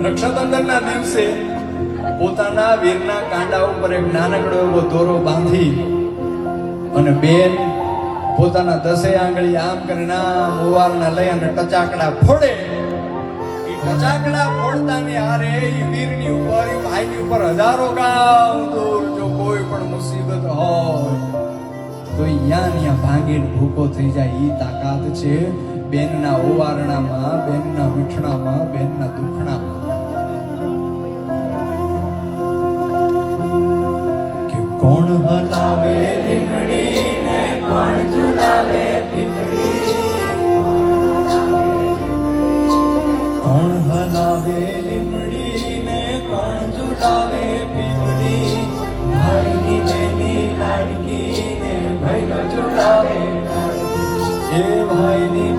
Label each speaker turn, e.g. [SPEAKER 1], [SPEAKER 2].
[SPEAKER 1] રક્ષાબંધનના દિવસે પોતાના વીરના કાંડા ઉપર એક નાનકડો એવો દોરો બાંધી અને બેન પોતાના 10 આંગળી આમ કરીને આમ ઉવારને લઈ અને ટચાકડા ફોડે. એ ટચાકડા ફોડતાની હારે એ વીરની ઉપર એ ભાઈની ઉપર હજારો ગામ દૂર જો કોઈ પણ મુસીબત હોય તો અહીંયા ભાંગીને ભૂકો થઈ જાય. ઈ તાકાત છે બેનના ઓવારણામાં, બેનના મીઠણામાં, બેનના દુખણામાં. કે કોણ હલાવે લીમડી ને કોણ ઝુલાવે પીપળી, કોણ હલાવે લીમડી ને કોણ ઝુલાવે પીપળી, ભાઈની બેની લાડકી ને ભાઈનો ઝુલાવે એ ભાઈની